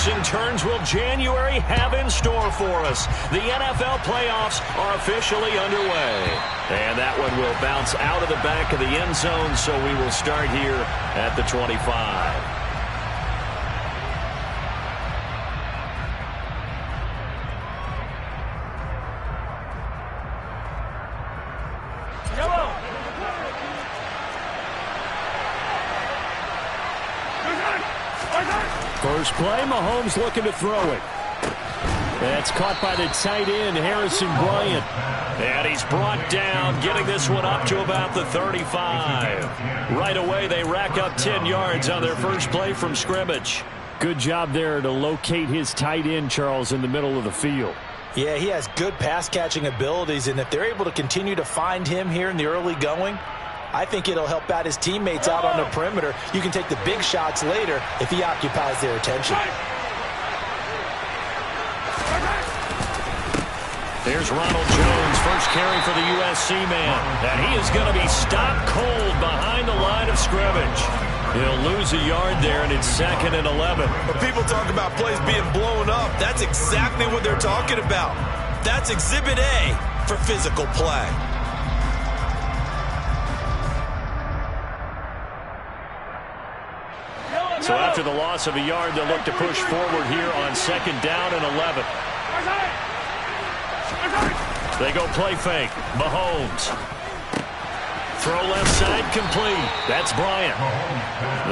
twists and turns will January have in store for us? The NFL playoffs are officially underway. And that one will bounce out of the back of the end zone, so we will start here at the 25. First play, Mahomes looking to throw it. That's caught by the tight end, Harrison Bryant. And he's brought down, getting this one up to about the 35. Right away, they rack up 10 yards on their first play from scrimmage. Good job there to locate his tight end, Charles, in the middle of the field. Yeah, he has good pass-catching abilities, and if they're able to continue to find him here in the early going, I think it'll help out his teammates out on the perimeter. You can take the big shots later if he occupies their attention. There's Ronald Jones, first carry for the USC man. And he is going to be stopped cold behind the line of scrimmage. He'll lose a yard there, and it's 2nd and 11. When people talk about plays being blown up, that's exactly what they're talking about. That's Exhibit A for physical play. So after the loss of a yard, they'll look to push forward here on 2nd down and 11. They go play fake. Mahomes. Throw left side complete. That's Bryant.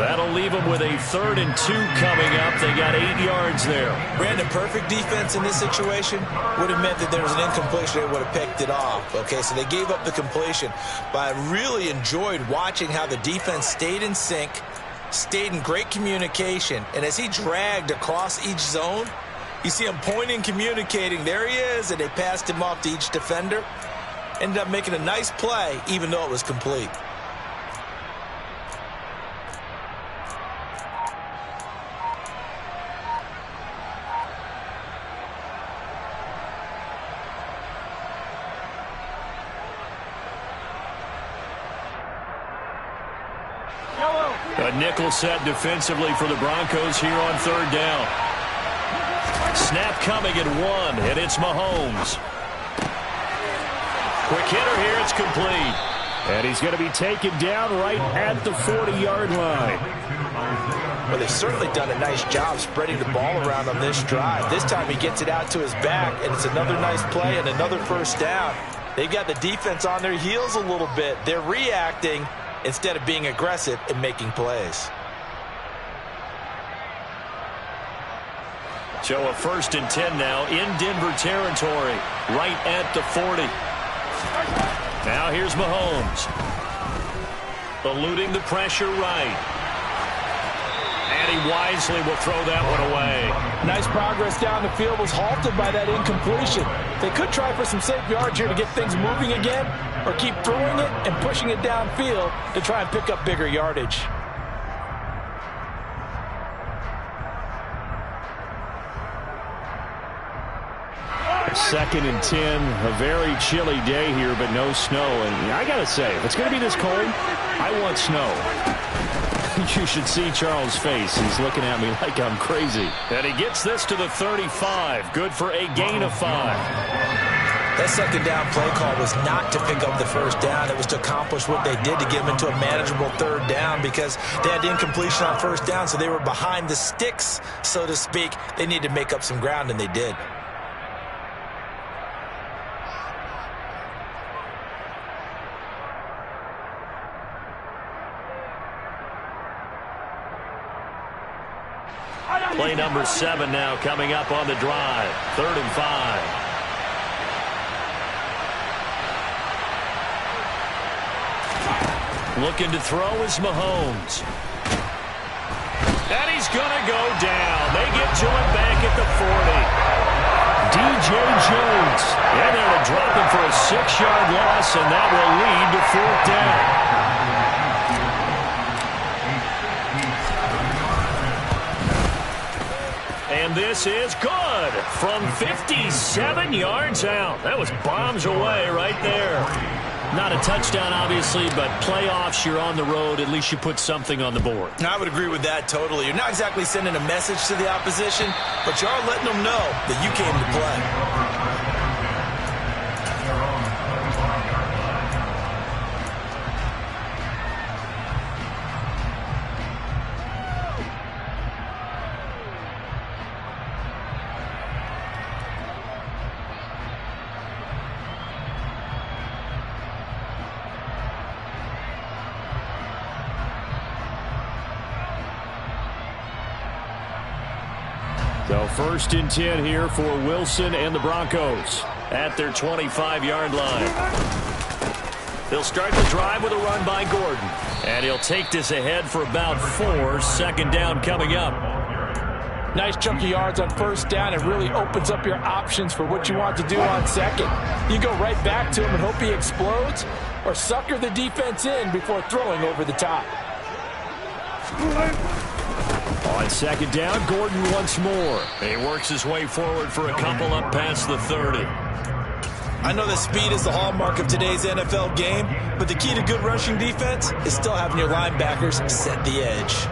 That'll leave them with a 3rd and 2 coming up. They got 8 yards there. Brandon, perfect defense in this situation would have meant that there was an incompletion. They would have picked it off. Okay, so they gave up the completion. But I really enjoyed watching how the defense stayed in sync, stayed in great communication, and as he dragged across each zone, you see him pointing, communicating. There he is, and they passed him off to each defender. Ended up making a nice play, even though it was complete. A nickel set defensively for the Broncos here on 3rd down. Snap coming at 1, and it's Mahomes. Quick hitter here, it's complete. And he's going to be taken down right at the 40-yard line. Well, they've certainly done a nice job spreading the ball around on this drive. This time he gets it out to his back, and it's another nice play and another first down. They've got the defense on their heels a little bit. They're reacting instead of being aggressive and making plays. So a 1st and 10 now in Denver territory, right at the 40. Now here's Mahomes. Eluding the pressure right. And he wisely will throw that one away. Nice progress down the field, was halted by that incompletion. They could try for some safe yards here to get things moving again, or keep throwing it and pushing it downfield to try and pick up bigger yardage. Second and 10, a very chilly day here, but no snow. And I got to say, if it's going to be this cold, I want snow. You should see Charles' face. He's looking at me like I'm crazy. And he gets this to the 35. Good for a gain of 5. That 2nd down play call was not to pick up the first down. It was to accomplish what they did to get them into a manageable 3rd down, because they had incompletion on 1st down, so they were behind the sticks, so to speak. They needed to make up some ground, and they did. Play number 7 now coming up on the drive. 3rd and 5. Looking to throw is Mahomes. And he's going to go down. They get to him back at the 40. DJ Jones. And they're to drop him for a 6-yard loss, and that will lead to 4th down. And this is good from 57 yards out. That was bombs away right there. Not a touchdown, obviously, but playoffs, you're on the road. At least you put something on the board. I would agree with that totally. You're not exactly sending a message to the opposition, but you are letting them know that you came to play. So 1st and 10 here for Wilson and the Broncos at their 25-yard line. They'll start the drive with a run by Gordon. And he'll take this ahead for about 4. 2nd down coming up. Nice chunk of yards on 1st down. It really opens up your options for what you want to do on 2nd. You go right back to him and hope he explodes, or sucker the defense in before throwing over the top. On 2nd down, Gordon once more. He works his way forward for a couple up past the 30. I know that speed is the hallmark of today's NFL game, but the key to good rushing defense is still having your linebackers set the edge.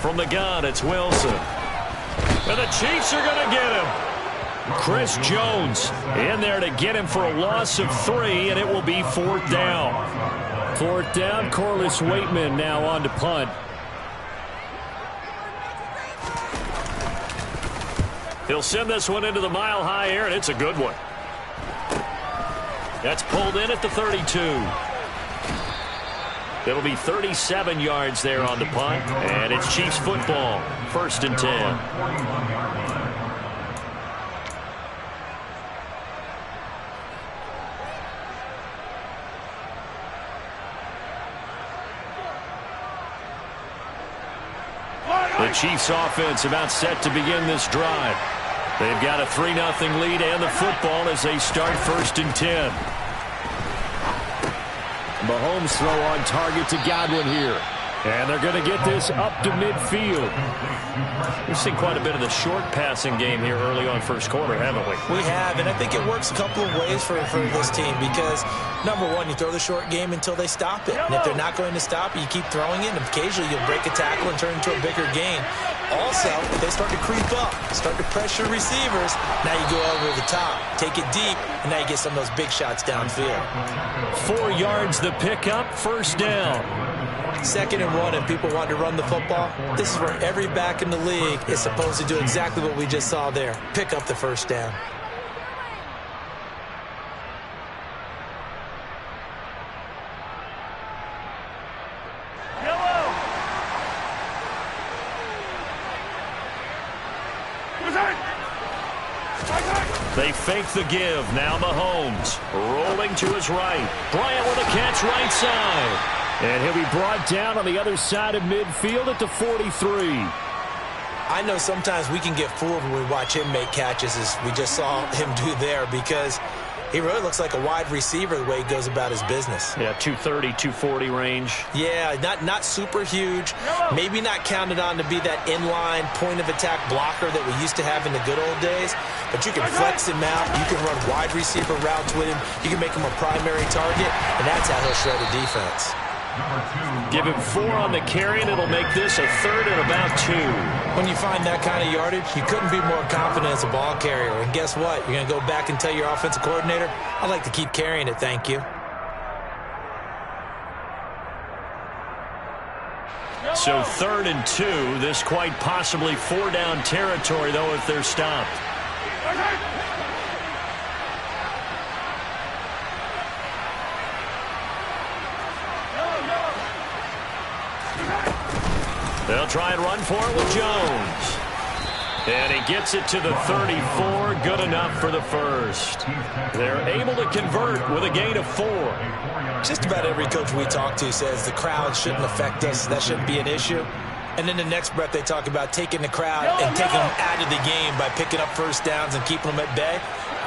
From the gun, it's Wilson. And the Chiefs are going to get him. Chris Jones in there to get him for a loss of 3, and it will be 4th down. 4th down, Corliss Waitman now on to punt. He'll send this one into the mile-high air, and it's a good one. That's pulled in at the 32. It'll be 37 yards there on the punt, and it's Chiefs football. 1st and 10. The Chiefs offense about set to begin this drive. They've got a 3-0 lead and the football as they start 1st and 10. Mahomes throw on target to Godwin here. And they're going to get this up to midfield. We've seen quite a bit of the short passing game here early on 1st quarter, haven't we? We have, and I think it works a couple of ways for this team because, number one, you throw the short game until they stop it. And if they're not going to stop it, you keep throwing it, and occasionally you'll break a tackle and turn into a bigger gain. Also, if they start to creep up, start to pressure receivers, now you go over the top, take it deep, and now you get some of those big shots downfield. 4 yards the pickup, 1st down. 2nd and 1, and people want to run the football. This is where every back in the league is supposed to do exactly what we just saw there. Pick up the 1st down. They fake the give. Now Mahomes rolling to his right. Bryant with a catch right side. And he'll be brought down on the other side of midfield at the 43. I know sometimes we can get fooled when we watch him make catches, as we just saw him do there, because he really looks like a wide receiver the way he goes about his business. Yeah, 230, 240 range. Yeah, not super huge. Maybe not counted on to be that inline point-of-attack blocker that we used to have in the good old days. But you can flex him out. You can run wide receiver routes with him. You can make him a primary target, and that's how he'll shred a defense. Give him 4 on the carry, and it'll make this a 3rd and about 2. When you find that kind of yardage, you couldn't be more confident as a ball carrier. And guess what? You're going to go back and tell your offensive coordinator, I'd like to keep carrying it, thank you. So 3rd and 2. This quite possibly 4-down territory, though, if they're stopped. They'll try and run for it with Jones. And he gets it to the 34. Good enough for the 1st. They're able to convert with a gain of 4. Just about every coach we talk to says the crowd shouldn't affect us. That shouldn't be an issue. And then the next breath they talk about taking the crowd and taking them out of the game by picking up 1st downs and keeping them at bay.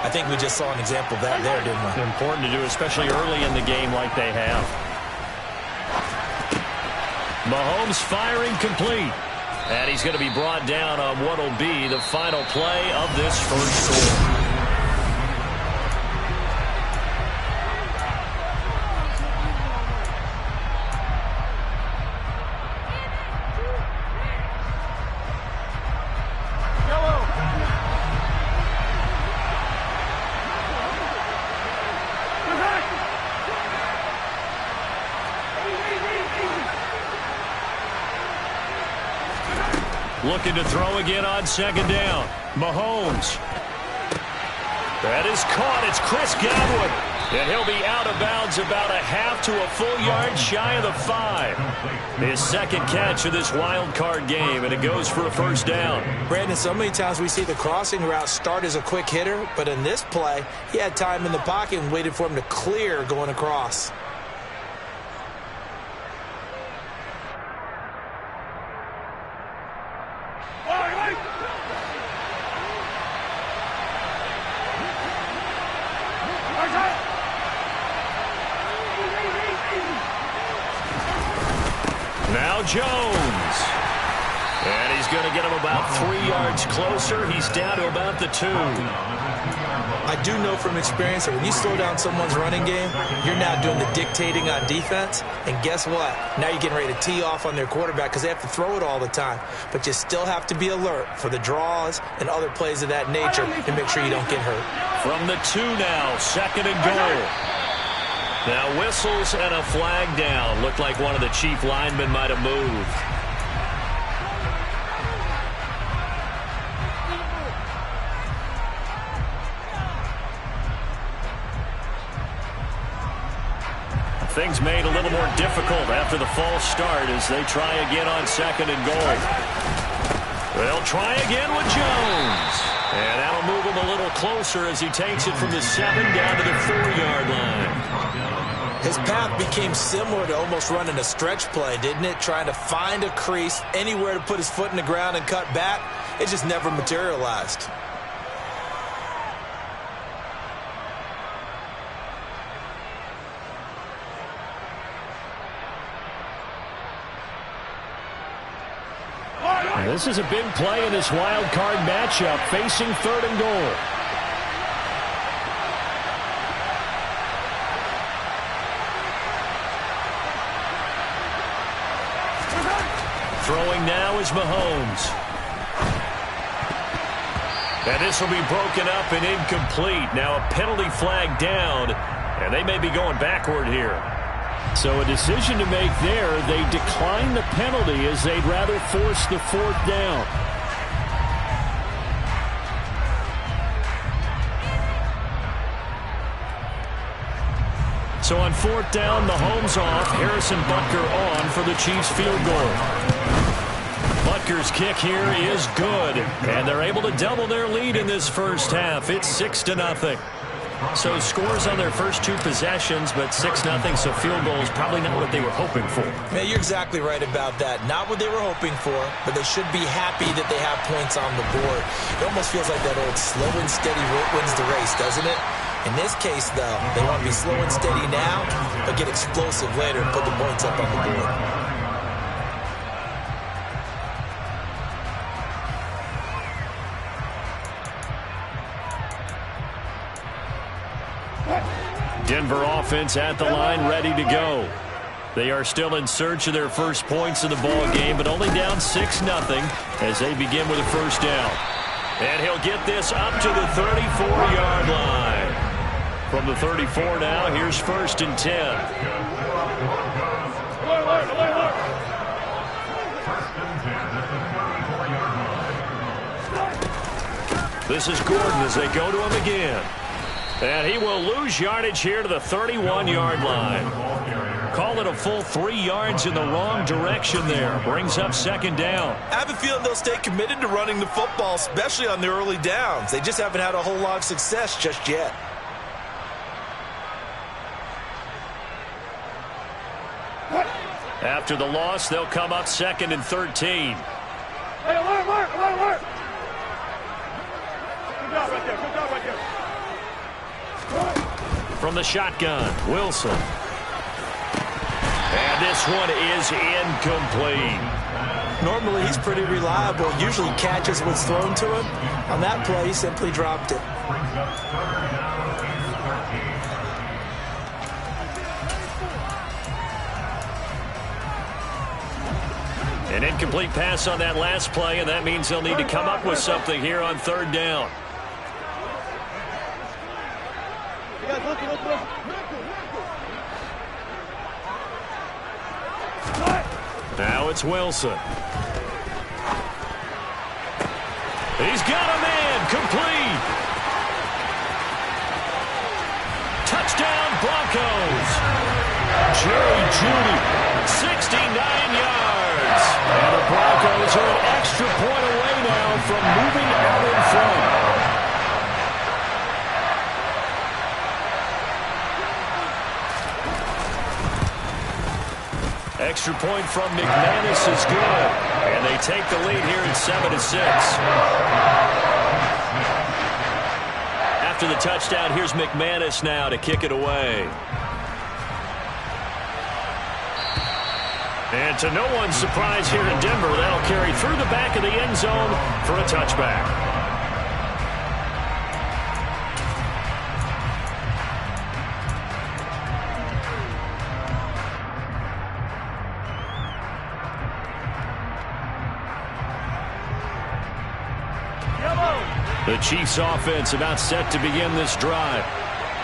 I think we just saw an example of that there, didn't we? Important to do, especially early in the game like they have. Mahomes firing complete. And he's going to be brought down on what will be the final play of this first quarter. Looking to throw again on second down. Mahomes. That is caught. It's Chris Godwin. And he'll be out of bounds about a half to a full yard shy of the 5. His second catch of this wild card game, and it goes for a first down. Brandon, so many times we see the crossing route start as a quick hitter, but in this play, he had time in the pocket and waited for him to clear going across. Now Jones. And he's going to get him about 3 yards closer. He's down to about the 2. I do know from experience that when you slow down someone's running game, you're now doing the dictating on defense. And guess what? Now you're getting ready to tee off on their quarterback because they have to throw it all the time. But you still have to be alert for the draws and other plays of that nature to make sure you don't get hurt. From the 2 now, second and goal. Now whistles and a flag down. Looked like one of the chief linemen might have moved. Things made a little more difficult after the false start as they try again on second and goal. They'll try again with Jones. And that'll move him a little closer as he takes it from the 7 down to the 4-yard line. His path became similar to almost running a stretch play, didn't it? Trying to find a crease, anywhere to put his foot in the ground and cut back. It just never materialized. This is a big play in this wild card matchup, facing third and goal. Throwing now is Mahomes. And this will be broken up and incomplete. Now a penalty flag down, and they may be going backward here. So a decision to make there. They decline the penalty as they'd rather force the 4th down. So on 4th down, Mahomes off. Harrison Butker on for the Chiefs field goal. Butker's kick here is good. And they're able to double their lead in this first half. It's 6-0. So scores on their first 2 possessions, but 6-0, so field goal is probably not what they were hoping for. Man, you're exactly right about that. Not what they were hoping for, but they should be happy that they have points on the board. It almost feels like that old slow and steady wins the race, doesn't it? In this case, though, they want to be slow and steady now, but get explosive later and put the points up on the board. Denver offense at the line, ready to go. They are still in search of their first points of the ball game, but only down 6-0 as they begin with a first down. And he'll get this up to the 34-yard line. From the 34 now, here's 1st and 10. This is Gordon as they go to him again. And he will lose yardage here to the 31-yard line. Call it a full 3 yards in the wrong direction there. Brings up second down. I have a feeling they'll stay committed to running the football, especially on the early downs. They just haven't had a whole lot of success just yet. After the loss, they'll come up 2nd and 13. Hey, alert! Good job right there. from the shotgun. Wilson. And this one is incomplete. Normally, he's pretty reliable. Usually catches what's thrown to him. On that play, he simply dropped it. An incomplete pass on that last play, and that means they'll need to come up with something here on third down. Now it's Wilson. He's got a man. Complete. Touchdown, Broncos. Jerry Jeudy, 69 yards. And the Broncos are an extra point away now from moving out in front. Extra point from McManus is good. And they take the lead here at 7-6. After the touchdown, here's McManus now to kick it away. And to no one's surprise here in Denver, that'll carry through the back of the end zone for a touchback. The Chiefs offense about set to begin this drive.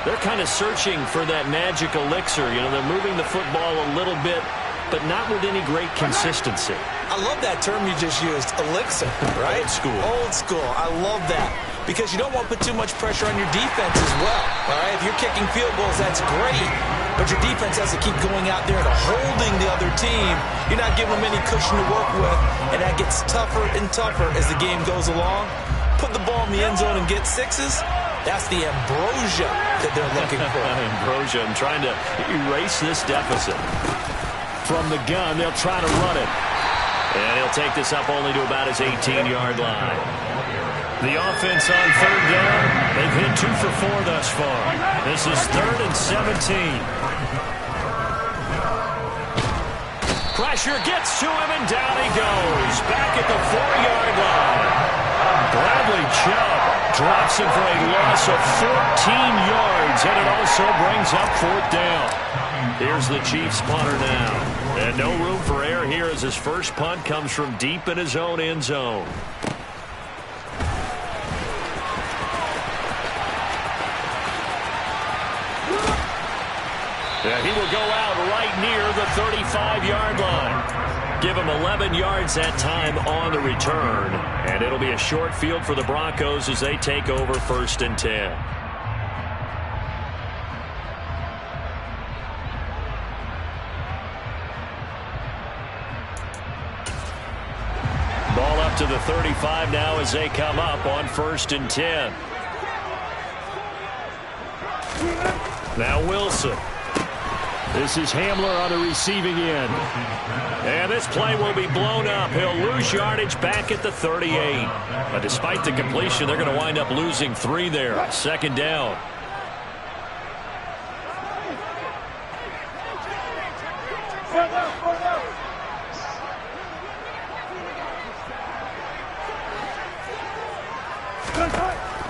They're kind of searching for that magic elixir. You know, they're moving the football a little bit, but not with any great consistency. I love that term you just used, elixir, right? Old school. Old school. I love that. Because you don't want to put too much pressure on your defense as well. All right? If you're kicking field goals, that's great. But your defense has to keep going out there and holding the other team. You're not giving them any cushion to work with. And that gets tougher and tougher as the game goes along. Put the ball in the end zone and get sixes. That's the ambrosia that they're looking for. Ambrosia, and trying to erase this deficit. From the gun, they'll try to run it. And he'll take this up only to about his 18-yard line. The offense on third down, they've hit 2 for 4 thus far. This is 3rd and 17. Pressure gets to him, and down he goes. Back at the 4-yard line. Bradley Chubb drops him for a loss of 14 yards, and it also brings up 4th down. Here's the Chiefs punter now. And no room for error here as his first punt comes from deep in his own end zone. And he will go out right near the 35-yard line. Give him 11 yards that time on the return. And it'll be a short field for the Broncos as they take over 1st and 10. Ball up to the 35 now as they come up on 1st and 10. Now Wilson. This is Hamler on the receiving end. And this play will be blown up. He'll lose yardage back at the 38. But despite the completion, they're going to wind up losing 3 there. 2nd down.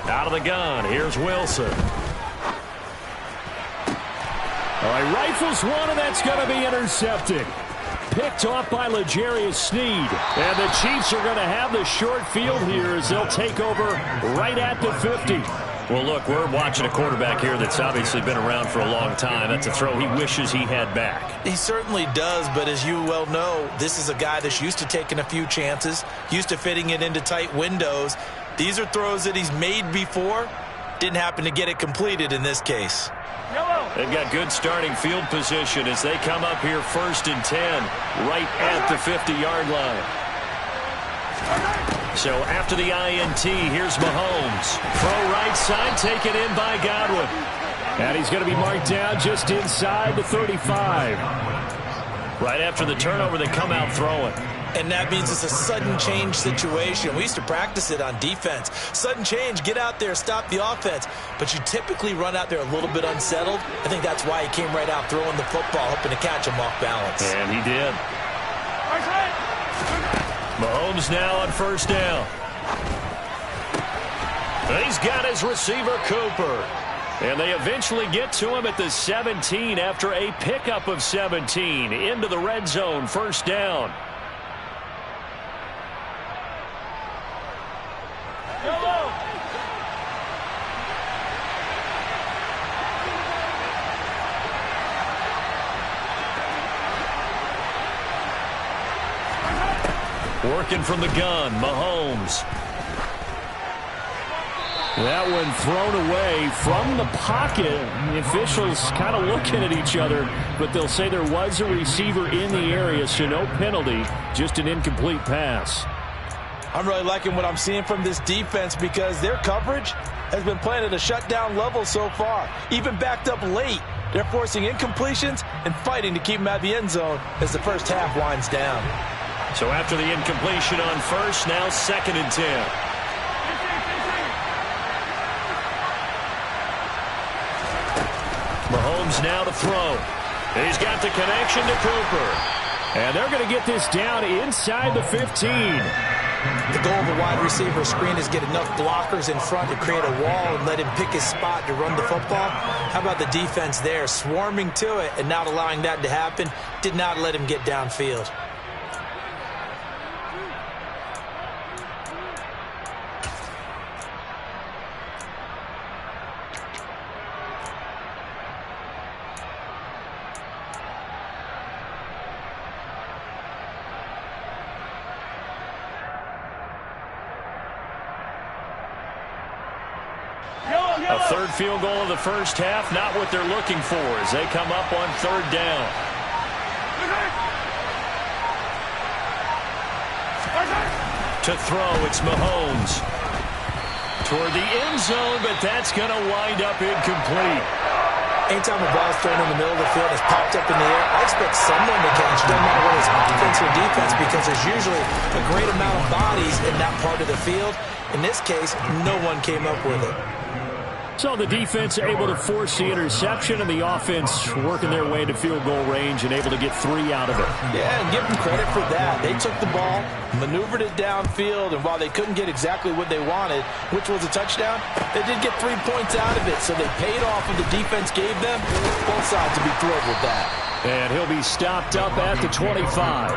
Out of the gun, here's Wilson. All right, rifles one, and that's going to be intercepted. Picked off by L'Jarius Sneed. And the Chiefs are going to have the short field here as they'll take over right at the 50. Well, look, we're watching a quarterback here that's obviously been around for a long time. That's a throw he wishes he had back. He certainly does, but as you well know, this is a guy that's used to taking a few chances, used to fitting it into tight windows. These are throws that he's made before. Didn't happen to get it completed in this case. They've got good starting field position as they come up here 1st and 10, right at the 50-yard line. So after the INT, here's Mahomes. Throw right side, taken in by Godwin. And he's going to be marked down just inside the 35. Right after the turnover, they come out throwing. And that means it's a sudden change situation. We used to practice it on defense. Sudden change, get out there, stop the offense. But you typically run out there a little bit unsettled. I think that's why he came right out throwing the football, hoping to catch him off balance. And he did. Mahomes now on first down. He's got his receiver, Cooper. And they eventually get to him at the 17 after a pickup of 17 into the red zone, first down. Working from the gun, Mahomes. That one thrown away from the pocket. The officials kind of looking at each other, but they'll say there was a receiver in the area, so no penalty, just an incomplete pass. I'm really liking what I'm seeing from this defense because their coverage has been playing at a shutdown level so far. Even backed up late, they're forcing incompletions and fighting to keep them at the end zone as the first half winds down. So after the incompletion on first, now 2nd and 10. Mahomes now to throw. He's got the connection to Cooper. And they're going to get this down inside the 15. The goal of a wide receiver screen is get enough blockers in front to create a wall and let him pick his spot to run the football. How about the defense there, swarming to it and not allowing that to happen? Did not let him get downfield. A third field goal of the first half, not what they're looking for as they come up on 3rd down. To throw, it's Mahomes. Toward the end zone, but that's going to wind up incomplete. Anytime a ball's thrown in the middle of the field, it's popped up in the air, I expect someone to catch. Doesn't matter whether it's offense or defense because there's usually a great amount of bodies in that part of the field. In this case, no one came up with it. So the defense able to force the interception, and the offense working their way to field goal range and able to get 3 out of it. Yeah, and give them credit for that. They took the ball, maneuvered it downfield, and while they couldn't get exactly what they wanted, which was a touchdown, they did get 3 points out of it, so they paid off what the defense gave them. Both sides to be thrilled with that. And he'll be stopped up at the 25.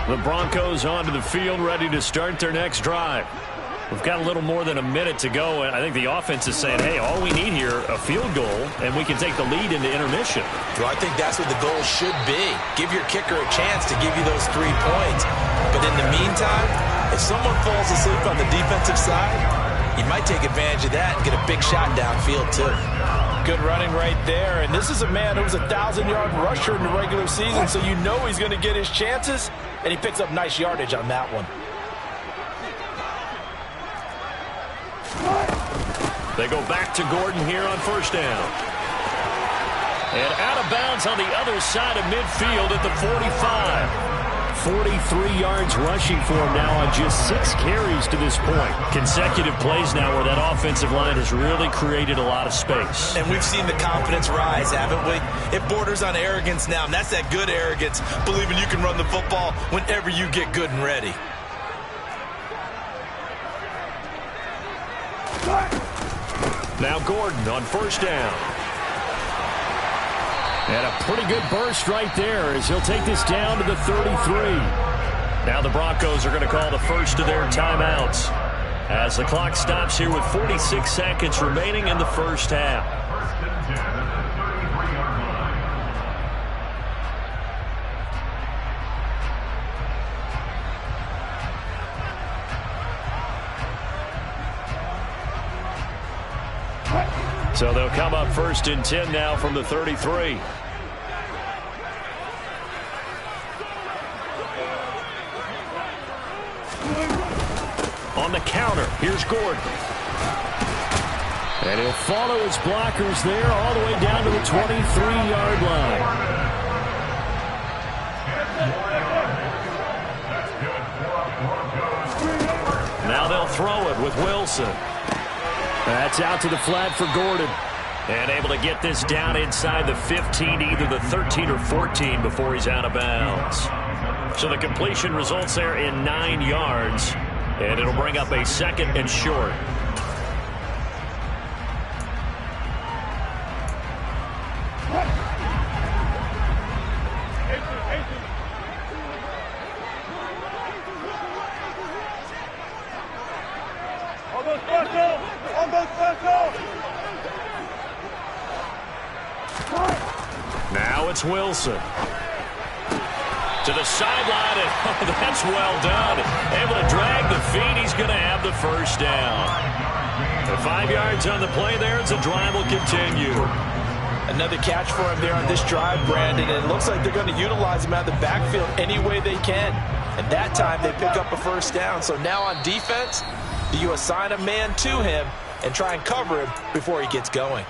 The Broncos onto the field, ready to start their next drive. We've got a little more than a minute to go, and I think the offense is saying, hey, all we need here, a field goal, and we can take the lead into intermission. Well, I think that's what the goal should be. Give your kicker a chance to give you those 3 points. But in the meantime, if someone falls asleep on the defensive side, you might take advantage of that and get a big shot downfield, too. Good running right there, and this is a man who was a 1,000-yard rusher in the regular season, so you know he's going to get his chances, and he picks up nice yardage on that one. They go back to Gordon here on first down. And out of bounds on the other side of midfield at the 45. 43 yards rushing for him now on just 6 carries to this point. Consecutive plays now where that offensive line has really created a lot of space. And we've seen the confidence rise, haven't we? It borders on arrogance now, and that's that good arrogance, believing you can run the football whenever you get good and ready. Now Gordon on first down. And a pretty good burst right there as he'll take this down to the 33. Now the Broncos are going to call the first of their timeouts as the clock stops here with 46 seconds remaining in the first half. So they'll come up 1st and 10 now from the 33. On the counter, here's Gordon. And he'll follow his blockers there all the way down to the 23-yard line. Now they'll throw it with Wilson. That's out to the flat for Gordon. And able to get this down inside the 15, either the 13 or 14 before he's out of bounds. So the completion results there in 9 yards. And it'll bring up a 2nd and short. Now it's Wilson. To the sideline, and oh, that's well done. Able to drag the feet. He's going to have the first down. The 5 yards on the play there as the drive will continue. Another catch for him there on this drive, Brandon. And it looks like they're going to utilize him out of the backfield any way they can. And that time they pick up a first down. So now on defense, do you assign a man to him and try and cover him before he gets going?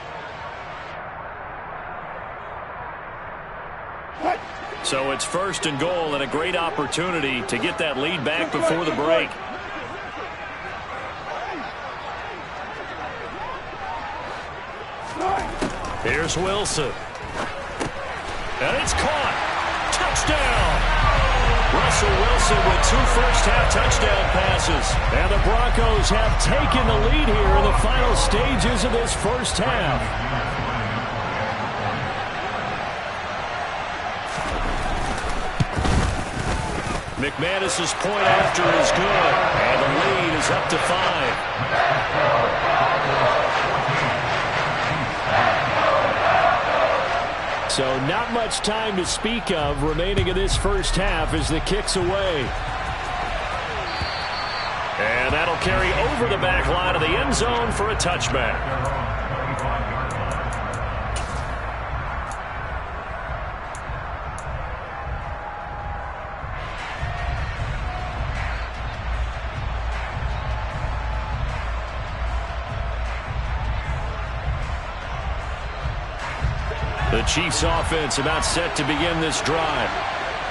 So it's 1st and goal and a great opportunity to get that lead back before the break. Here's Wilson. And it's caught. Touchdown. Russell Wilson with 2 first-half touchdown passes. And the Broncos have taken the lead here in the final stages of this first half. McManus's point after is good, and the lead is up to 5. So not much time to speak of remaining in this first half as the kick's away. And that'll carry over the back line of the end zone for a touchback. The Chiefs offense about set to begin this drive.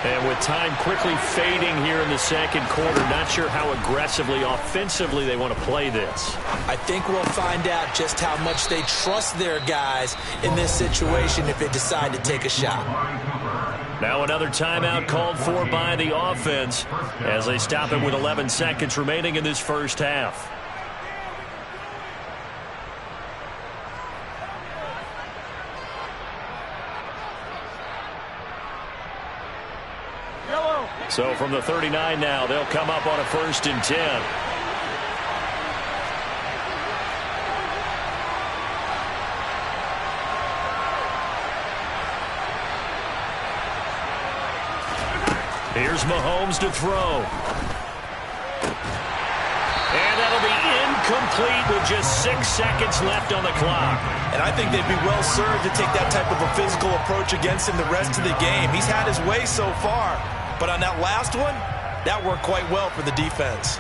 And with time quickly fading here in the second quarter, not sure how aggressively, offensively they want to play this. I think we'll find out just how much they trust their guys in this situation if they decide to take a shot. Now another timeout called for by the offense as they stop it with 11 seconds remaining in this first half. So from the 39 now, they'll come up on a 1st and 10. Here's Mahomes to throw. And that'll be incomplete with just 6 seconds left on the clock. And I think they'd be well served to take that type of a physical approach against him the rest of the game. He's had his way so far. But on that last one, that worked quite well for the defense.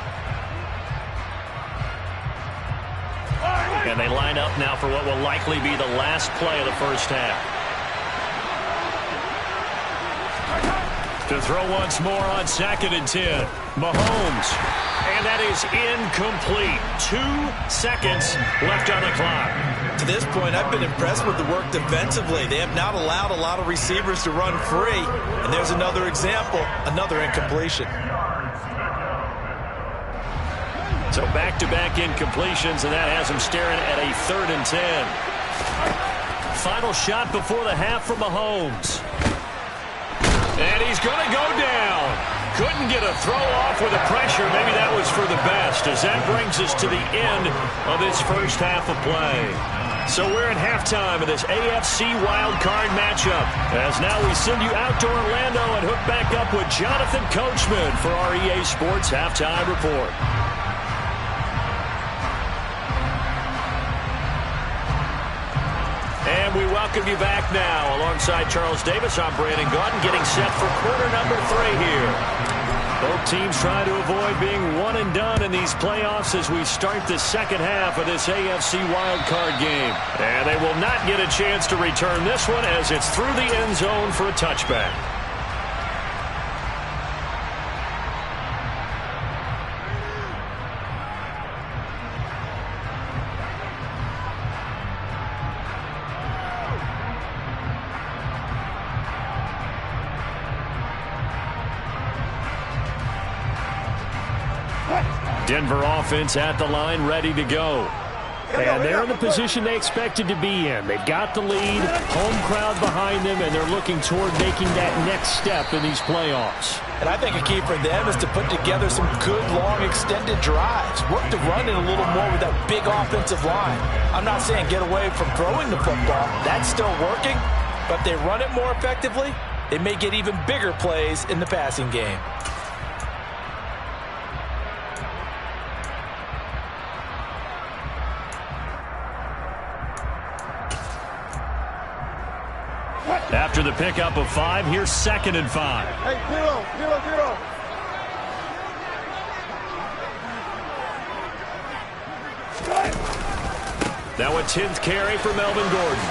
And they line up now for what will likely be the last play of the first half. To throw once more on 2nd and 10. Mahomes. And that is incomplete. 2 seconds left on the clock. To this point, I've been impressed with the work defensively. They have not allowed a lot of receivers to run free. And there's another example, another incompletion. So back-to-back incompletions, and that has them staring at a 3rd and 10. Final shot before the half from Mahomes. And he's going to go down. Couldn't get a throw off with the pressure. Maybe that was for the best, as that brings us to the end of this first half of play. So we're at halftime of this AFC wildcard matchup. As now we send you out to Orlando and hook back up with Jonathan Coachman for our EA Sports Halftime Report. And we welcome you back now. Alongside Charles Davis, I'm Brandon Gaudin, getting set for quarter number 3 here. Both teams trying to avoid being one and done in these playoffs as we start the second half of this AFC wildcard game. And they will not get a chance to return this one as it's through the end zone for a touchback. Denver offense at the line, ready to go. And they're in the position they expected to be in. They've got the lead, home crowd behind them, and they're looking toward making that next step in these playoffs. And I think a key for them is to put together some good, long, extended drives. Work the run in a little more with that big offensive line. I'm not saying get away from throwing the football. That's still working. But if they run it more effectively, they may get even bigger plays in the passing game. After the pickup of 5, here's 2nd and 5. Hey, zero. Now a 10th carry for Melvin Gordon.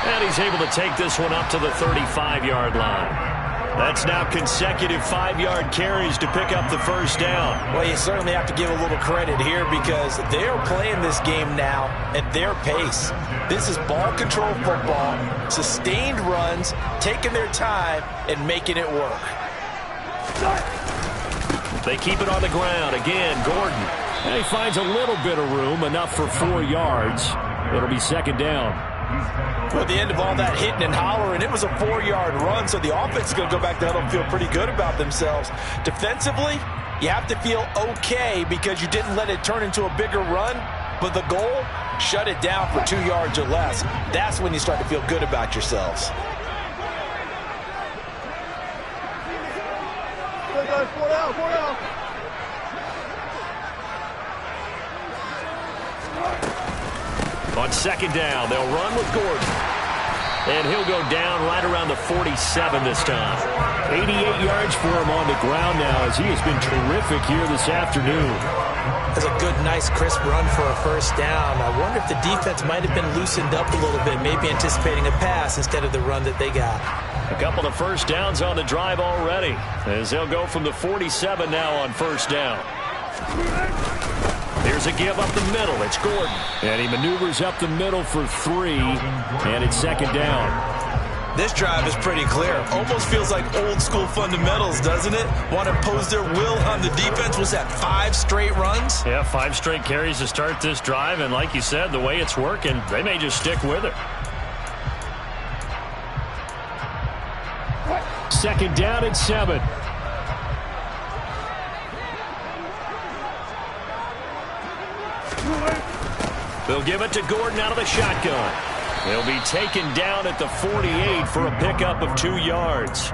And he's able to take this one up to the 35-yard line. That's now consecutive 5-yard carries to pick up the first down. Well, you certainly have to give a little credit here because they're playing this game now at their pace. This is ball control football, sustained runs, taking their time and making it work. They keep it on the ground. Again, Gordon. And he finds a little bit of room, enough for 4 yards. It'll be 2nd down. Well, at the end of all that hitting and hollering, it was a 4-yard run, so the offense is going to go back there and feel pretty good about themselves. Defensively, you have to feel okay because you didn't let it turn into a bigger run, but the goal, shut it down for 2 yards or less. That's when you start to feel good about yourselves. Four down. On 2nd down, they'll run with Gordon. And he'll go down right around the 47 this time. 88 yards for him on the ground now as he has been terrific here this afternoon. That's a good, nice, crisp run for a first down. I wonder if the defense might have been loosened up a little bit, maybe anticipating a pass instead of the run that they got. A couple of first downs on the drive already as they'll go from the 47 now on 1st down. Here's a give up the middle. It's Gordon. And he maneuvers up the middle for 3, and it's 2nd down. This drive is pretty clear. Almost feels like old school fundamentals, doesn't it? Want to impose their will on the defense. Was that 5 straight runs? Yeah, 5 straight carries to start this drive. And like you said, the way it's working, they may just stick with it. 2nd down and 7. They'll give it to Gordon out of the shotgun. He'll be taken down at the 48 for a pickup of 2 yards.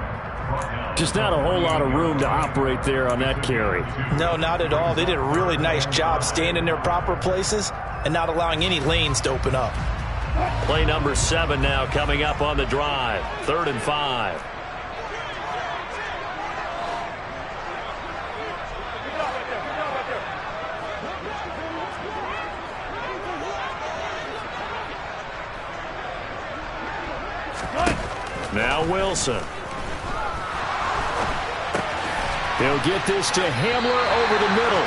Just not a whole lot of room to operate there on that carry. No, not at all. They did a really nice job staying in their proper places and not allowing any lanes to open up. Play number 7 now coming up on the drive. 3rd and 5. Now Wilson. He'll get this to Hamler over the middle.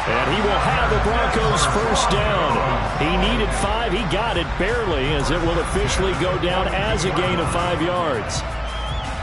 And he will have the Broncos first down. He needed 5. He got it barely as it will officially go down as a gain of 5 yards.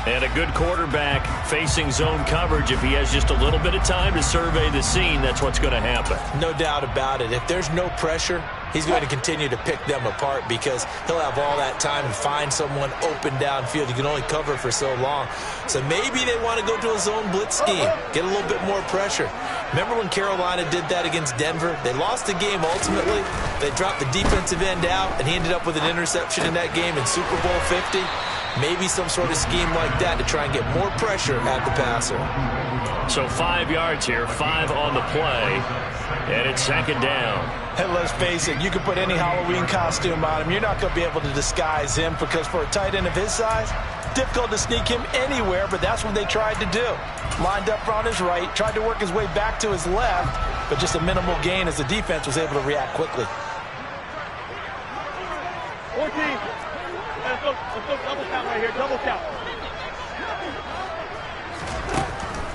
And a good quarterback facing zone coverage. If he has just a little bit of time to survey the scene, that's what's going to happen. No doubt about it. If there's no pressure, he's going to continue to pick them apart because he'll have all that time to find someone open downfield. You can only cover for so long. So maybe they want to go to a zone blitz scheme, get a little bit more pressure. Remember when Carolina did that against Denver? They lost the game ultimately. They dropped the defensive end out, and he ended up with an interception in that game in Super Bowl 50. Maybe some sort of scheme like that to try and get more pressure at the passer. So 5 yards here, 5 on the play, and it's 2nd down. And let's face it, you can put any Halloween costume on him. You're not going to be able to disguise him because for a tight end of his size, difficult to sneak him anywhere, but that's what they tried to do. Lined up on his right, tried to work his way back to his left, but just a minimal gain as the defense was able to react quickly. 14. Let's go double count right here, double count.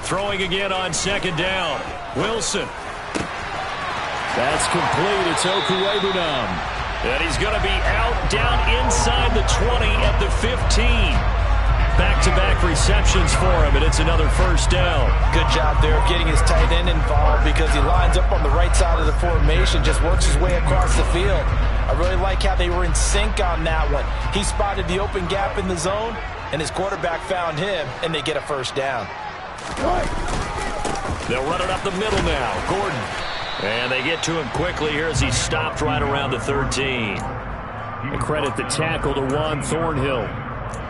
Throwing again on second down. Wilson. That's complete. It's Okuwebunam. And he's going to be out down inside the 20 at the 15. Back-to-back receptions for him, and it's another first down. Good job there of getting his tight end involved because he lines up on the right side of the formation, just works his way across the field. I really like how they were in sync on that one. He spotted the open gap in the zone, and his quarterback found him, and they get a first down. They'll run it up the middle now. Gordon. And they get to him quickly here as he stopped right around the 13. And credit the tackle to Juan Thornhill.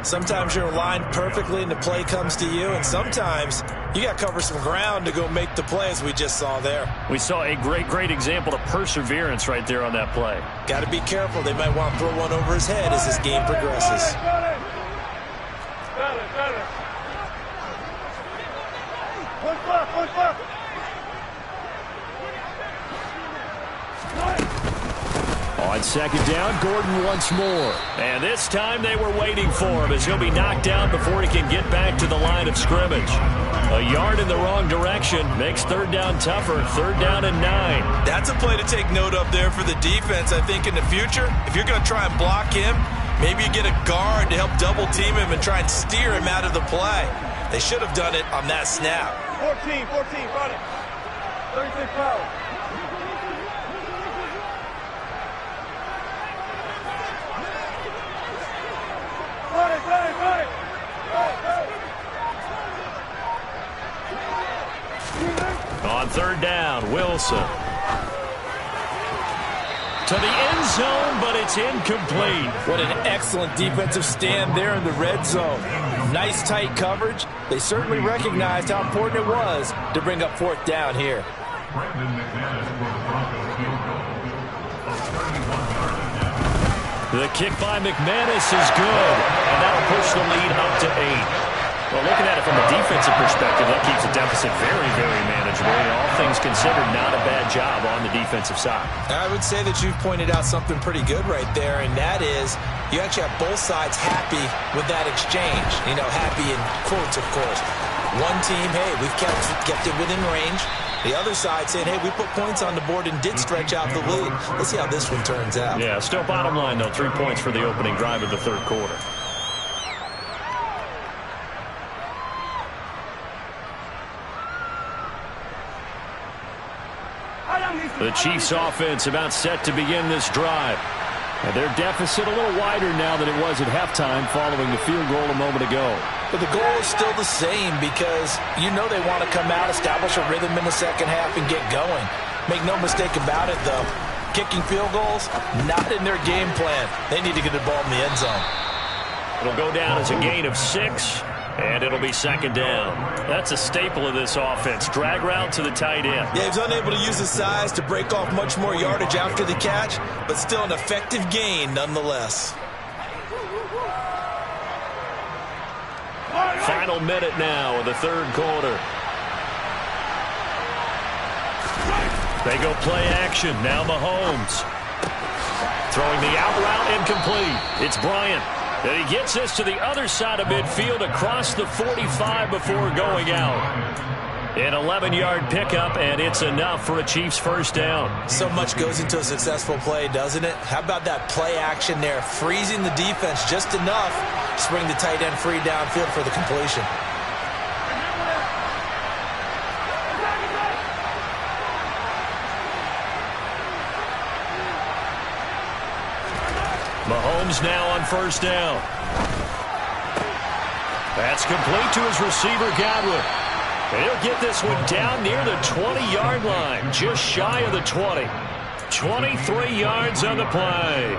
Sometimes you're aligned perfectly and the play comes to you, and sometimes you got to cover some ground to go make the play, as we just saw there. We saw a great example of perseverance right there on that play. Got to be careful. They might want to throw one over his head as this game progresses. Got it. Push left. On second down, Gordon once more. And this time they were waiting for him as he'll be knocked down before he can get back to the line of scrimmage. A yard in the wrong direction makes third down tougher. Third down and 9. That's a play to take note of there for the defense. I think in the future, if you're going to try and block him, maybe you get a guard to help double team him and try and steer him out of the play. They should have done it on that snap. 14, run it. 36 pounds. Run it. On third down, Wilson. To the end zone, but it's incomplete. What an excellent defensive stand there in the red zone. Nice tight coverage. They certainly recognized how important it was to bring up fourth down here. The kick by McManus is good, and that'll push the lead up to 8. Well, looking at it from a defensive perspective, that keeps the deficit very manageable. All things considered, not a bad job on the defensive side. I would say that you've pointed out something pretty good right there, and that is you actually have both sides happy with that exchange. You know, happy in quotes, of course. One team, hey, we've kept it within range. The other side saying, hey, we put points on the board and did stretch out the lead. Let's see how this one turns out. Yeah, still bottom line, though, 3 points for the opening drive of the third quarter. The Chiefs offense about set to begin this drive. And their deficit a little wider now than it was at halftime following the field goal a moment ago. But the goal is still the same because you know they want to come out, establish a rhythm in the second half, and get going. Make no mistake about it, though. Kicking field goals, not in their game plan. They need to get the ball in the end zone. It'll go down as a gain of 6. And it'll be second down. That's a staple of this offense. Drag route to the tight end. Yeah, he's unable to use his size to break off much more yardage after the catch, but still an effective gain nonetheless. Final minute now of the third quarter. They go play action. Now Mahomes. Throwing the out route incomplete. It's Bryant. And he gets this to the other side of midfield across the 45 before going out. An 11-yard pickup, and it's enough for a Chiefs first down. So much goes into a successful play, doesn't it? How about that play action there? Freezing the defense just enough to bring the tight end free downfield for the completion. Mahomes now on first down. That's complete to his receiver, Godwin. And he'll get this one down near the 20-yard line, just shy of the 20. 23 yards on the play.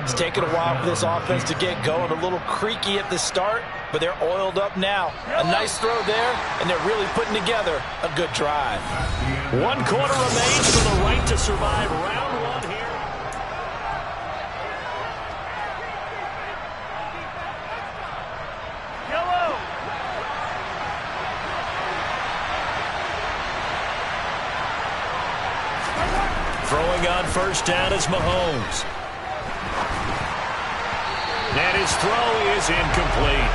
It's taken a while for this offense to get going. A little creaky at the start, but they're oiled up now. A nice throw there, and they're really putting together a good drive. 1 quarter remains for the right to survive round 1 here. Throwing on first down is Mahomes. And his throw is incomplete.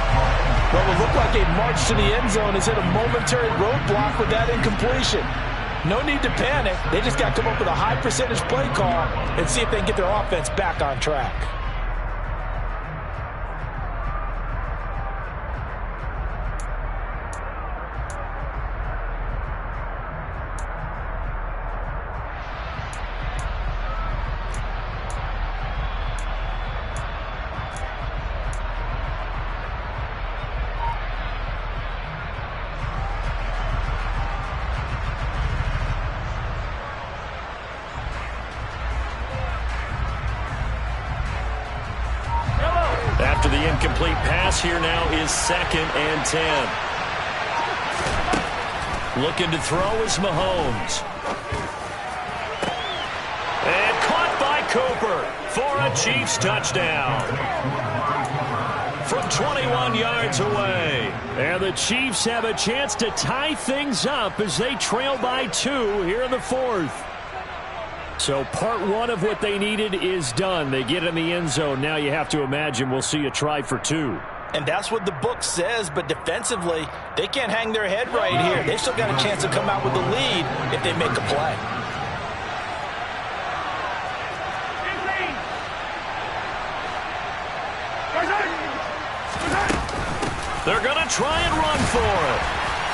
Well, it looked like a march to the end zone has hit a momentary roadblock with that incompletion. No need to panic. They just got to come up with a high percentage play call and see if they can get their offense back on track. After the incomplete pass, here now is 2nd and 10. Looking to throw is Mahomes. And caught by Cooper for a Chiefs touchdown. From 21 yards away. And the Chiefs have a chance to tie things up as they trail by 2 here in the 4th. So part 1 of what they needed is done. They get in the end zone. Now you have to imagine we'll see a try for 2. And that's what the book says, but defensively, they can't hang their head right here. They've still got a chance to come out with the lead if they make a play. They're going to try and run for it,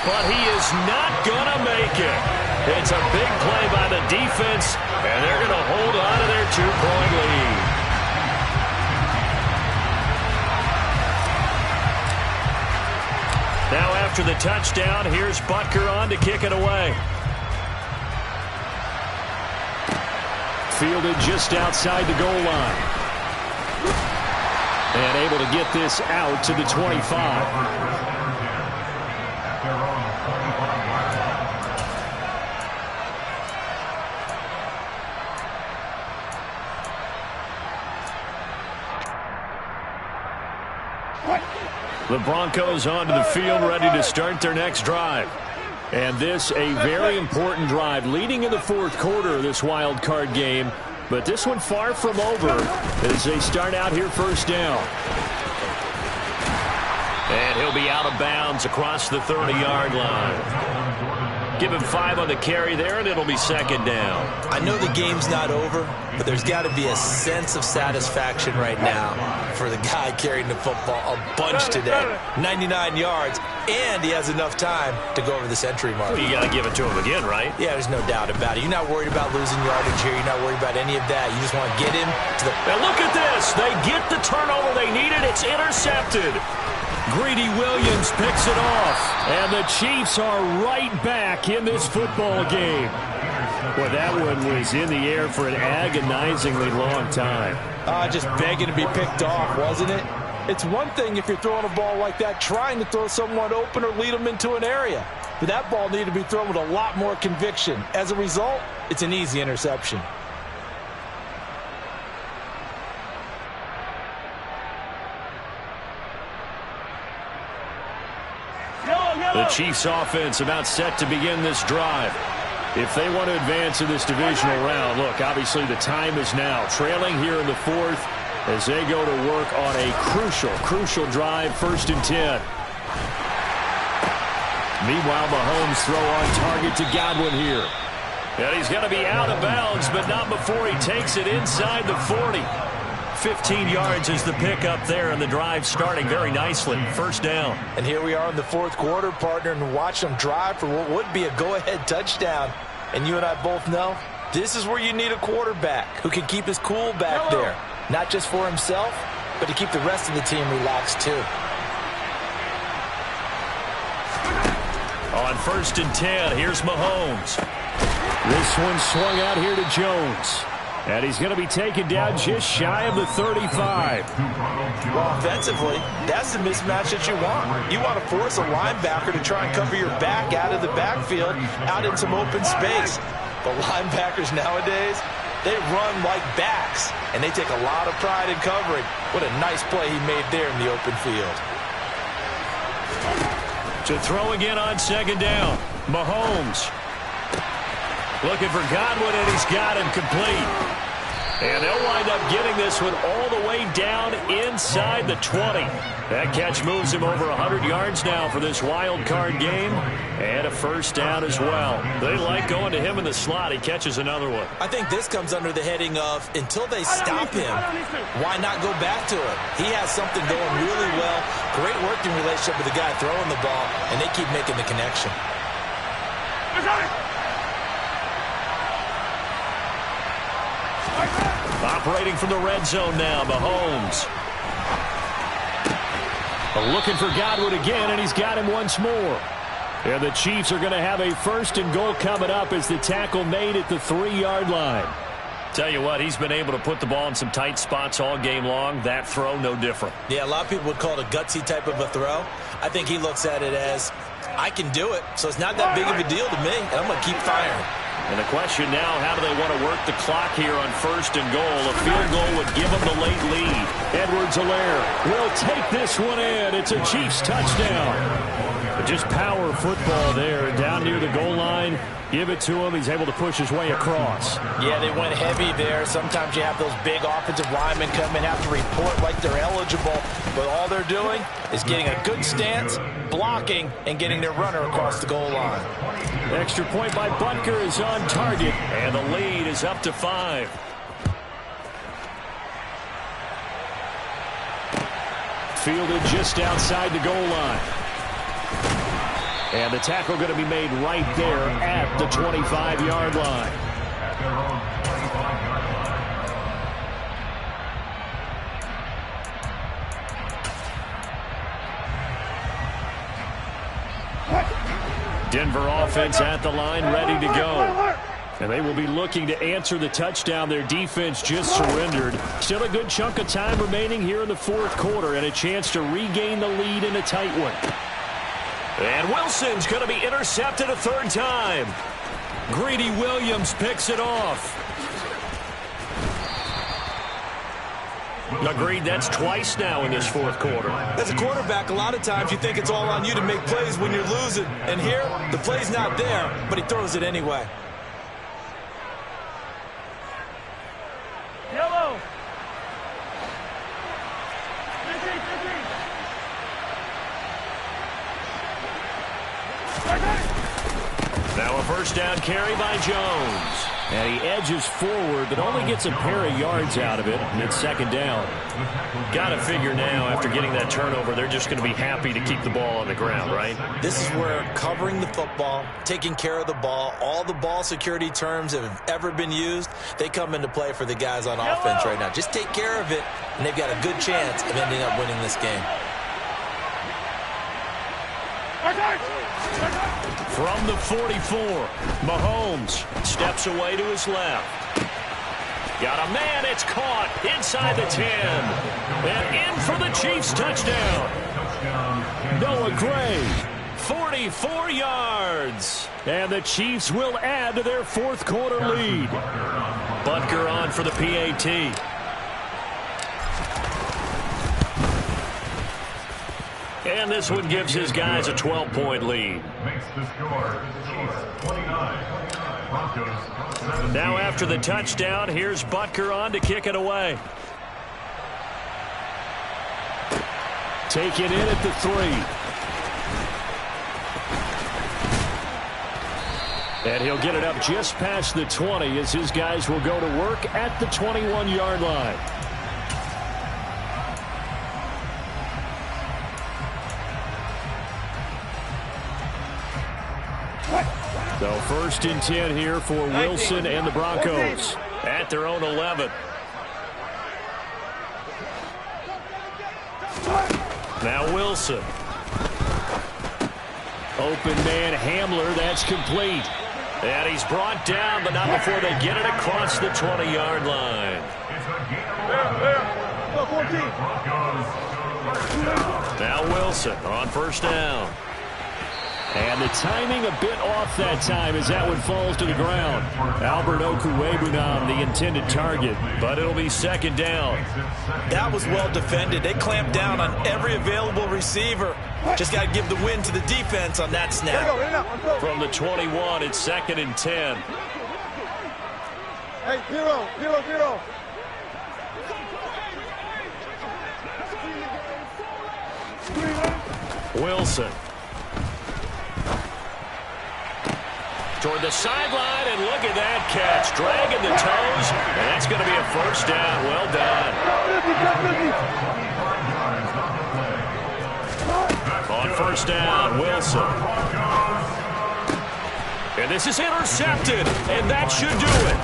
but he is not going to make it. It's a big play by the defense, and they're going to hold on to their 2-point lead. Now after the touchdown, here's Butker on to kick it away. Fielded just outside the goal line. And able to get this out to the 25. The Broncos onto the field, ready to start their next drive. And this a very important drive, leading in the 4th quarter of this wild card game. But this one far from over as they start out here first down. And he'll be out of bounds across the 30-yard line. Give him 5 on the carry there, and it'll be 2nd down. I know the game's not over, but there's got to be a sense of satisfaction right now for the guy carrying the football a bunch today. 99 yards, and he has enough time to go over the century mark. You got to give it to him again, right? Yeah, there's no doubt about it. You're not worried about losing yardage here. You're not worried about any of that. You just want to get him to the... Now look at this. They get the turnover they needed. It's intercepted. Greedy Williams picks it off. And the Chiefs are right back in this football game. Boy, that one was in the air for an agonizingly long time. Just begging to be picked off, wasn't it? It's one thing if you're throwing a ball like that, trying to throw someone open or lead them into an area. But that ball needed to be thrown with a lot more conviction. As a result, it's an easy interception. The Chiefs offense about set to begin this drive. If they want to advance in this divisional round, look, obviously the time is now. Trailing here in the 4th as they go to work on a crucial drive, 1st and 10. Meanwhile, Mahomes throw on target to Godwin here. And he's going to be out of bounds, but not before he takes it inside the 40. 15 yards is the pickup there, and the drive starting very nicely. 1st down. And here we are in the 4th quarter, partner, and watch them drive for what would be a go-ahead touchdown. And you and I both know this is where you need a quarterback who can keep his cool back there. Not just for himself, but to keep the rest of the team relaxed too. On 1st and 10, here's Mahomes. This one swung out here to Jones. And he's going to be taken down just shy of the 35. Well, offensively, that's the mismatch that you want. You want to force a linebacker to try and cover your back out of the backfield, out in some open space. But linebackers nowadays, they run like backs, and they take a lot of pride in covering. What a nice play he made there in the open field. To throw again on 2nd down, Mahomes. Looking for Godwin, and he's got him complete. And they'll wind up getting this one all the way down inside the 20. That catch moves him over 100 yards now for this wild card game. And a first down as well. They like going to him in the slot. He catches another one. I think this comes under the heading of, until they stop him, why not go back to it? He has something going really well. Great working relationship with the guy throwing the ball, and they keep making the connection. Operating from the red zone now, Mahomes. Looking for Godwin again, and he's got him once more. And the Chiefs are going to have a first and goal coming up as the tackle made at the 3-yard line. Tell you what, he's been able to put the ball in some tight spots all game long. That throw, no different. Yeah, a lot of people would call it a gutsy type of a throw. I think he looks at it as, I can do it, so it's not that big of a deal to me, and I'm going to keep firing. And the question now, how do they want to work the clock here on first and goal? A field goal would give them the late lead. Edwards-Helaire will take this one in. It's a Chiefs touchdown. Just power football there down near the goal line. Give it to him. He's able to push his way across. Yeah, they went heavy there. Sometimes you have those big offensive linemen come and have to report like they're eligible. But all they're doing is getting a good stance, blocking, and getting their runner across the goal line. Extra point by Butker is on target. And the lead is up to 5. Fielded just outside the goal line. And the tackle going to be made right there at the 25-yard line. Denver offense at the line, ready to go. And they will be looking to answer the touchdown their defense just surrendered. Still a good chunk of time remaining here in the fourth quarter and a chance to regain the lead in a tight one. And Wilson's going to be intercepted a third time. Greedy Williams picks it off. Agreed, that's twice now in this fourth quarter. As a quarterback, a lot of times you think it's all on you to make plays when you're losing. And here, the play's not there, but he throws it anyway. Yellow. Now a first down carry by Jones. And he edges forward, but only gets a pair of yards out of it, and it's second down. Got to figure now, after getting that turnover, they're just going to be happy to keep the ball on the ground, right? This is where covering the football, taking care of the ball, all the ball security terms that have ever been used, they come into play for the guys on offense right now. Just take care of it, and they've got a good chance of ending up winning this game. From the 44, Mahomes steps away to his left. Got a man, it's caught inside the 10. And in for the Chiefs touchdown. Noah Gray, 44 yards. And the Chiefs will add to their fourth quarter lead. Butker on for the PAT. And this one gives his guys a 12-point lead. Makes the score Chiefs 29, Broncos 7. Now after the touchdown, here's Butker on to kick it away. Taken in at the 3. And he'll get it up just past the 20 as his guys will go to work at the 21-yard line. So first and 10 here for Wilson and the Broncos at their own 11. Now Wilson. Open man Hamler, that's complete. And he's brought down, but not before they get it across the 20-yard line. Now Wilson on first down. And the timing a bit off that time as that one falls to the ground. Albert Okwuegbunam, the intended target, but it'll be second down. That was well defended. They clamped down on every available receiver. Just got to give the win to the defense on that snap. From the 21, it's second and 10. Hey, 0-0-0. Wilson. Toward the sideline, and look at that catch. Dragging the toes, and that's going to be a first down. Well done. On first down, Wilson. And this is intercepted, and that should do it.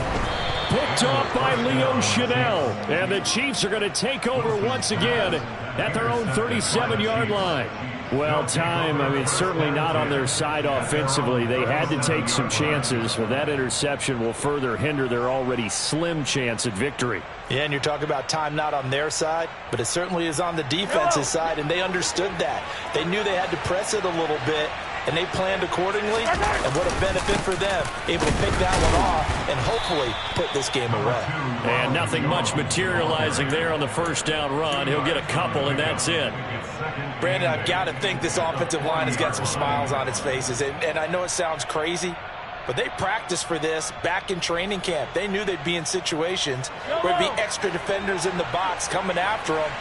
Picked off by Leo Chanel. And the Chiefs are going to take over once again at their own 37-yard line. Well, certainly not on their side offensively. They had to take some chances, but that interception will further hinder their already slim chance at victory. Yeah, and you're talking about time not on their side, but it certainly is on the defensive side, and they understood that. They knew they had to press it a little bit, and they planned accordingly, and what a benefit for them, able to pick that one off and hopefully put this game away. And nothing much materializing there on the first down run. He'll get a couple, and that's it. Brandon, I've got to think this offensive line has got some smiles on its faces, and I know it sounds crazy, but they practiced for this back in training camp. They knew they'd be in situations where there'd be extra defenders in the box coming after them,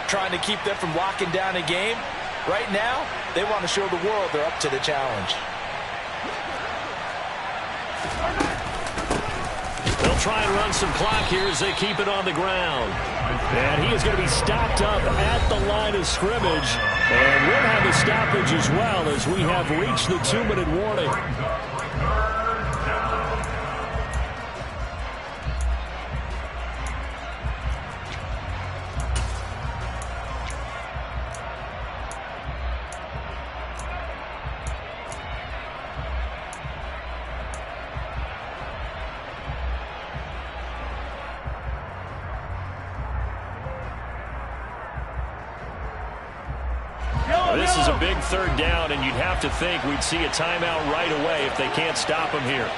trying to keep them from locking down a game. Right now, they want to show the world they're up to the challenge. They'll try and run some clock here as they keep it on the ground. And he is going to be stopped up at the line of scrimmage. And we'll have a stoppage as well as we have reached the 2-minute warning. This is a big third down, and you'd have to think we'd see a timeout right away if they can't stop him here.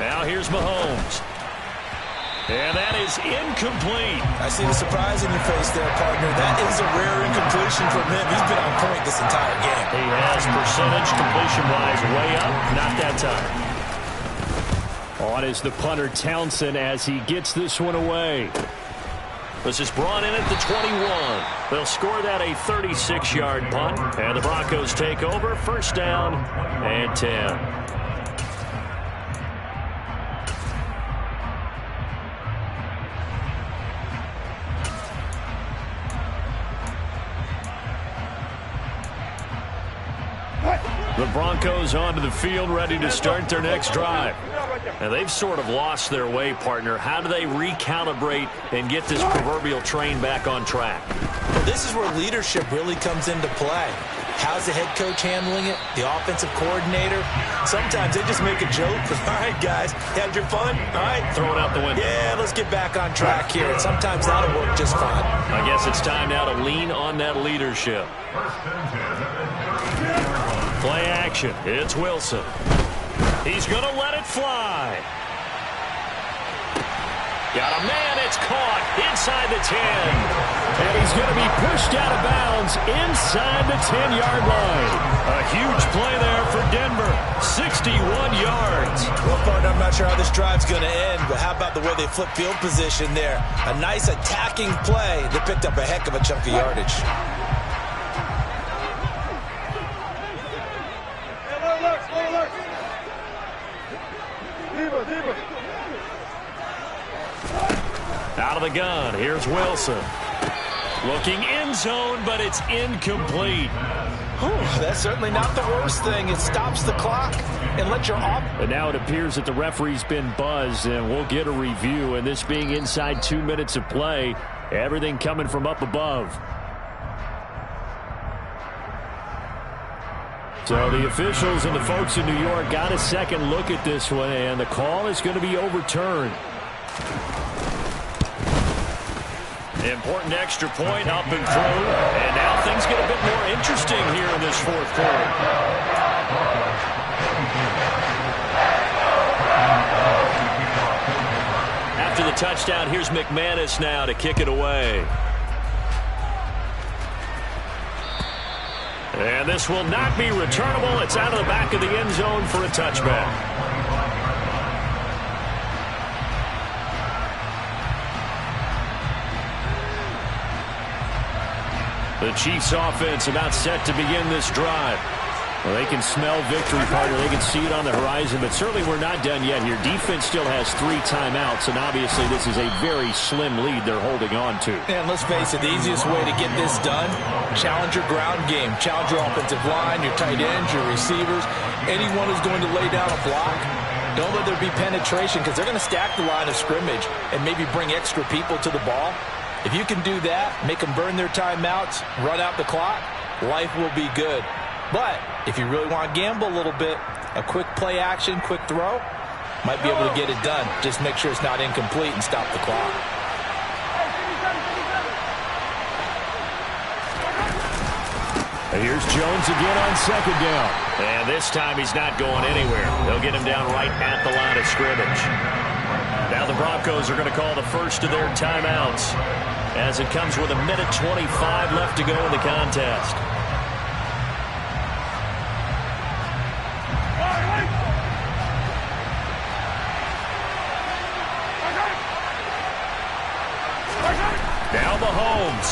Now here's Mahomes. And that is incomplete. I see the surprise in your face there, partner. That is a rare incompletion from him. He's been on point this entire game. He has percentage completion-wise way up. Not that time. On is the punter Townsend as he gets this one away. This is brought in at the 21. They'll score that a 36-yard punt. And the Broncos take over. First down and 10. The Broncos onto the field, ready to start their next drive. Now, they've sort of lost their way, partner. How do they recalibrate and get this proverbial train back on track? Well, this is where leadership really comes into play. How's the head coach handling it? The offensive coordinator? Sometimes they just make a joke. All right, guys, had your fun? All right. Throw it out the window. Yeah, let's get back on track here. And sometimes that'll work just fine. I guess it's time now to lean on that leadership. Play action. It's Wilson. He's going to let it fly. Got a man. It's caught inside the 10. And he's going to be pushed out of bounds inside the 10-yard line. A huge play there for Denver. 61 yards. Well, partner, I'm not sure how this drive's going to end, but how about the way they flip field position there? A nice attacking play. They picked up a heck of a chunk of yardage. Out of the gun, here's Wilson. Looking end zone, but it's incomplete. That's certainly not the worst thing. It stops the clock and lets your off. And now it appears that the referee's been buzzed, and we'll get a review. And this being inside 2 minutes of play, everything coming from up above. So the officials and the folks in New York got a second look at this one, and the call is going to be overturned. Important extra point up and through. And now things get a bit more interesting here in this fourth quarter. After the touchdown, here's McManus now to kick it away. And this will not be returnable. It's out of the back of the end zone for a touchback. The Chiefs offense about set to begin this drive. Well, they can smell victory, partner. They can see it on the horizon, but certainly we're not done yet here. Defense still has 3 timeouts, and obviously this is a very slim lead they're holding on to. And let's face it, the easiest way to get this done, challenge your ground game. Challenge your offensive line, your tight ends, your receivers, anyone who's going to lay down a block. Don't let there be penetration because they're going to stack the line of scrimmage and maybe bring extra people to the ball. If you can do that, make them burn their timeouts, run out the clock, life will be good. But if you really want to gamble a little bit, a quick play action, quick throw, might be able to get it done. Just make sure it's not incomplete and stop the clock. And here's Jones again on second down. And this time he's not going anywhere. They'll get him down right at the line of scrimmage. Now the Broncos are going to call the first of their timeouts as it comes with 1:25 left to go in the contest. Now Mahomes.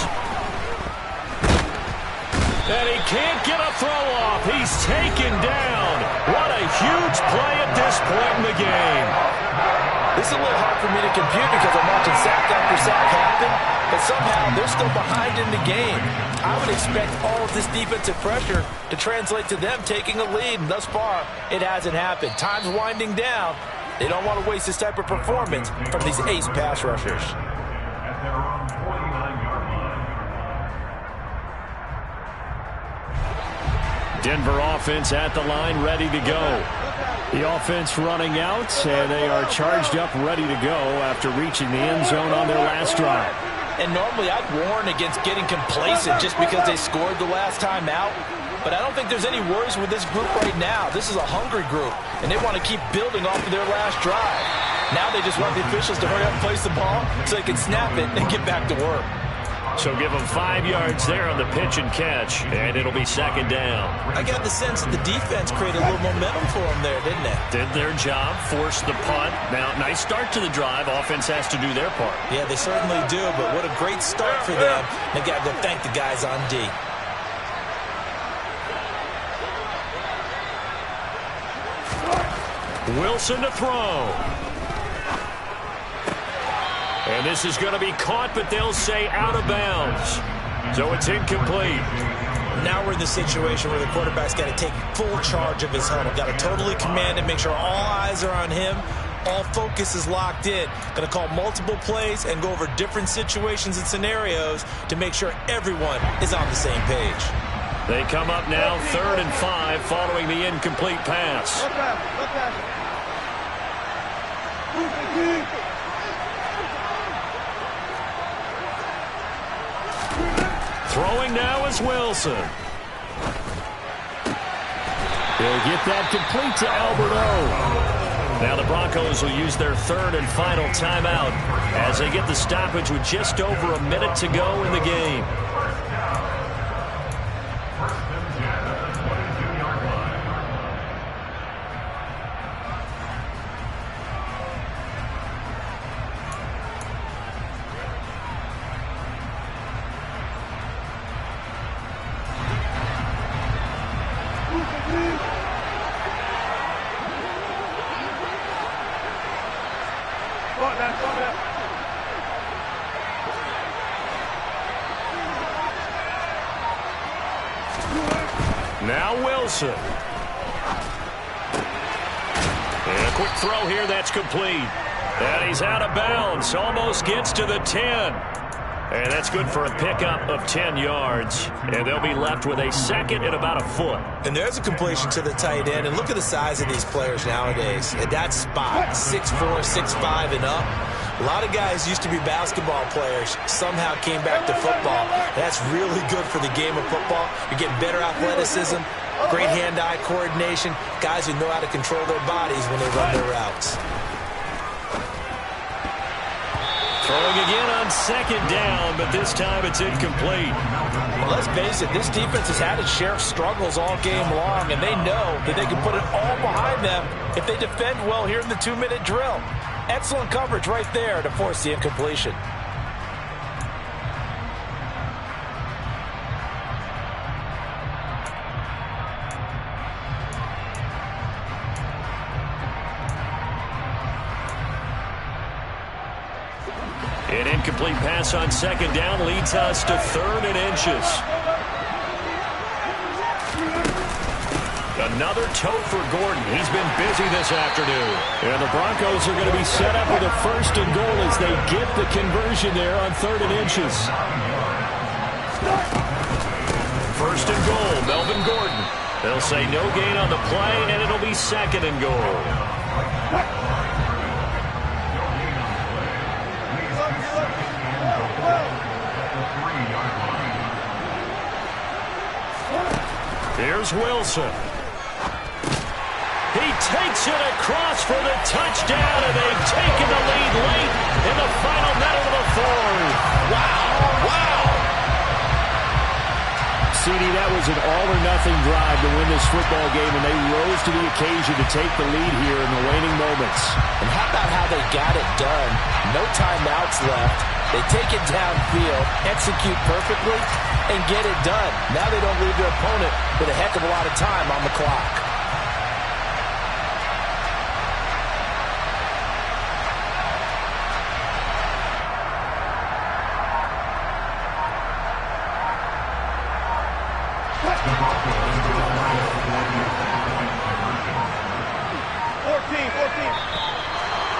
And he can't get a throw off. He's taken down. What a huge play at this point in the game. This is a little hard for me to compute because I'm watching sack after sack happen, but somehow they're still behind in the game. I would expect all of this defensive pressure to translate to them taking a lead, and thus far, it hasn't happened. Time's winding down. They don't want to waste this type of performance from these ace pass rushers. At their own 49-yard line. Denver offense at the line, ready to go. The offense running out, and they are charged up, ready to go after reaching the end zone on their last drive. And normally I'd warn against getting complacent just because they scored the last time out. But I don't think there's any worries with this group right now. This is a hungry group, and they want to keep building off of their last drive. Now they just want the officials to hurry up and place the ball so they can snap it and get back to work. So give them 5 yards there on the pitch and catch, and it'll be second down. I got the sense that the defense created a little momentum for them there, didn't it? Did their job, forced the punt. Now, nice start to the drive. Offense has to do their part. Yeah, they certainly do, but what a great start for them. They got to go thank the guys on D. Wilson to throw. And this is going to be caught, but they'll say out of bounds. So it's incomplete. Now we're in the situation where the quarterback's got to take full charge of his huddle. Got to totally command it, make sure all eyes are on him. All focus is locked in. Going to call multiple plays and go over different situations and scenarios to make sure everyone is on the same page. They come up now 3rd and 5 following the incomplete pass. Throwing now is Wilson. They'll get that complete to Alberto. Now the Broncos will use their 3rd and final timeout as they get the stoppage with just over a minute to go in the game. Now Wilson. And a quick throw here that's complete. And he's out of bounds. Almost gets to the 10. And that's good for a pickup of 10 yards. And they'll be left with a second and about a foot. And there's a completion to the tight end. And look at the size of these players nowadays. At that spot, 6'4", 6'5", and up. A lot of guys used to be basketball players, somehow came back to football. That's really good for the game of football. You're getting better athleticism, great hand-eye coordination, guys who know how to control their bodies when they run their routes. Throwing again on second down, but this time it's incomplete. Well, let's face it, this defense has had its share of struggles all game long, and they know that they can put it all behind them if they defend well here in the 2-minute drill. Excellent coverage right there to force the incompletion. An incomplete pass on second down leads us to 3rd and inches. Another tote for Gordon. He's been busy this afternoon. And the Broncos are going to be set up with a 1st and goal as they get the conversion there on 3rd and inches. 1st and goal, Melvin Gordon. They'll say no gain on the play, and it'll be 2nd and goal. Here's Wilson. He takes it across for the touchdown, and they've taken the lead late in the final minute of the 4th. Wow. CD, that was an all-or-nothing drive to win this football game, and they rose to the occasion to take the lead here in the waning moments. And how about how they got it done? No timeouts left. They take it downfield, execute perfectly, and get it done. Now they don't leave their opponent with a heck of a lot of time on the clock.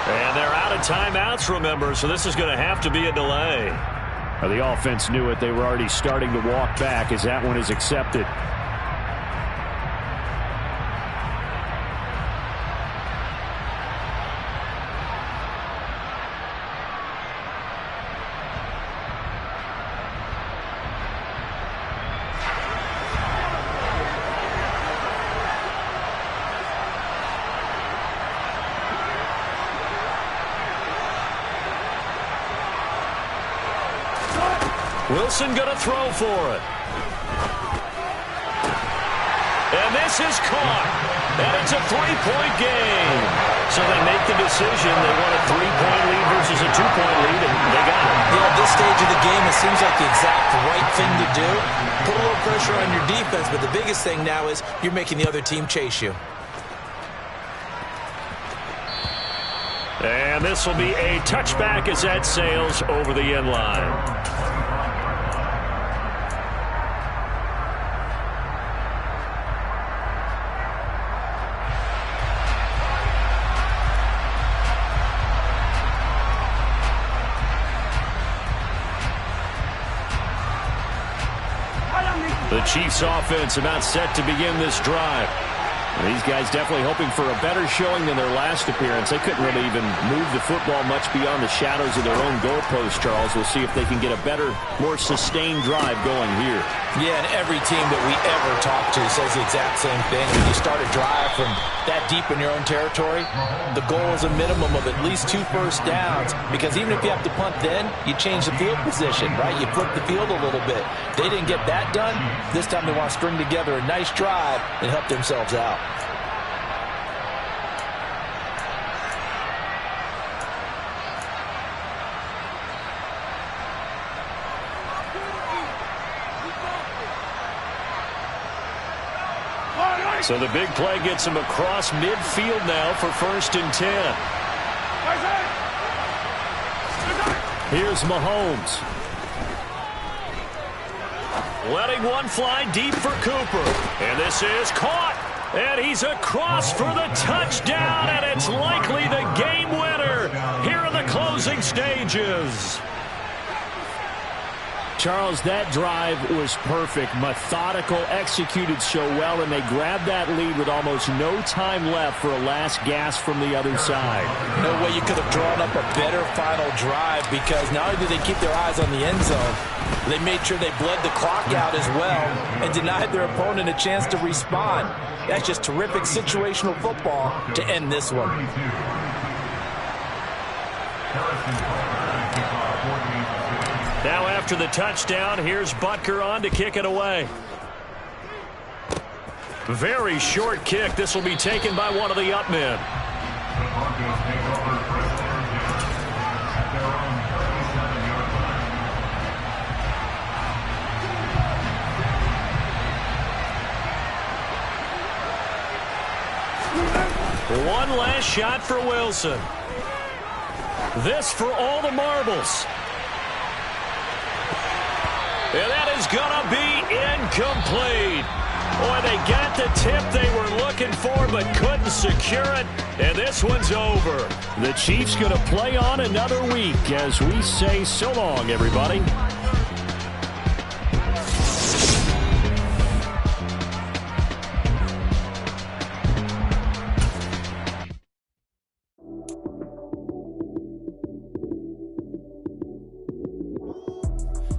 And they're out of timeouts, remember, so this is going to have to be a delay. Well, the offense knew it. They were already starting to walk back as that one is accepted. Wilson going to throw for it. And this is caught. And it's a 3-point game. So they make the decision. They want a 3-point lead versus a 2-point lead, and they got it. Yeah, at this stage of the game, it seems like the exact right thing to do. Put a little pressure on your defense, but the biggest thing now is you're making the other team chase you. And this will be a touchback as that sails over the end line. The Chiefs offense about set to begin this drive. And these guys definitely hoping for a better showing than their last appearance. They couldn't really even move the football much beyond the shadows of their own goalpost, Charles. We'll see if they can get a better, more sustained drive going here. Yeah, and every team that we ever talk to says the exact same thing. When you start a drive from that deep in your own territory, the goal is a minimum of at least 2 first downs, because even if you have to punt then, you change the field position, right? You flip the field a little bit. They didn't get that done. This time they want to string together a nice drive and help themselves out. So the big play gets him across midfield now for 1st and 10. Here's Mahomes. Letting one fly deep for Cooper. And this is caught. And he's across for the touchdown. And it's likely the game winner here in the closing stages. Charles, that drive was perfect, methodical, executed so well, and they grabbed that lead with almost no time left for a last gasp from the other side. No way you could have drawn up a better final drive, because not only did they keep their eyes on the end zone, they made sure they bled the clock out as well and denied their opponent a chance to respond. That's just terrific situational football to end this one. Now after the touchdown, here's Butker on to kick it away. Very short kick. This will be taken by one of the up men. One last shot for Wilson. This for all the marbles. And that is going to be incomplete. Boy, they got the tip they were looking for but couldn't secure it. And this one's over. The Chiefs going to play on another week as we say so long, everybody.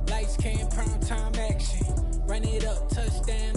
Lights, cam, prime time action. Run it up, touchdown.